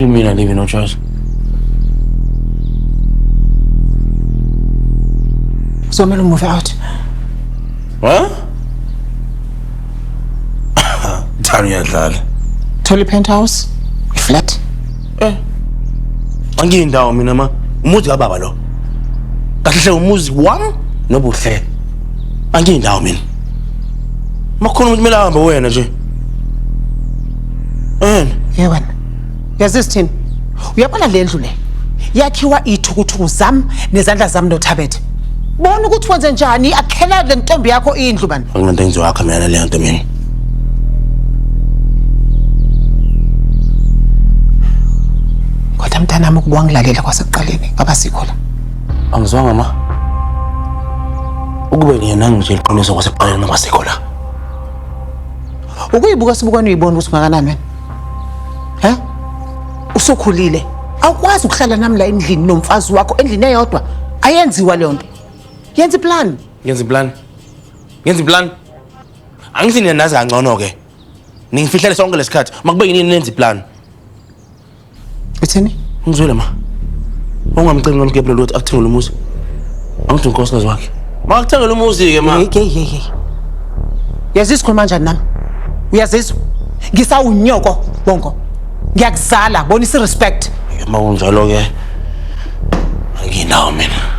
You mean I leave you no choice? So I'm gonna move out. What? Tell me that. Totally penthouse, flat. Angiyindawo mina ma. Umuzi kababa lo. Kahle umuzi wami nobuhle. Angiyindawo mina. Makhona umuntu kumele ahambe wena nje. Yewena. Yazi thini? Uyabona le ndlu le. Yakhiwa ithukuthuku zami nezandla zami noThabethe. Bona ukuthi wenze njani akhela le ntombi yakho indlu bani. Anginento engizoyakha mina le nto mina. Kodwa mntanami ukubangilalela kwasekuqaleni ngabasikho la. Angizwanga ma. Ukube yena ngije liqiniso kwasekuqaleni ngabasikho la. Ukuyibuka sibukwana uyibona ukuthi ngakanani wena? Usukhulile. Awukwazi ukuhlala nami la endlini nomfazi wakho endlini eyodwa. Ayenziwa le nto. Yenza iplan. Yenza iplan. Yenza iplan. Angithi nina nazi kangcono ke. Ningifihlele sonke lesikhathi. Makube yini nenza iplan. Uthini? Ngizwile ma. Ungamcela ngomgebhelo lokuthi akuthengele umuzi. Angithi unkosikazi wakhe. Makuthengele umuzi ke ma. Hey. Yazi isikhuluma kanjani nami? Uyazizwa? Ngisawunyoko bongo. Ngiyakuzala, bonisa irespect. Uma kunjalo ke anginawo mina.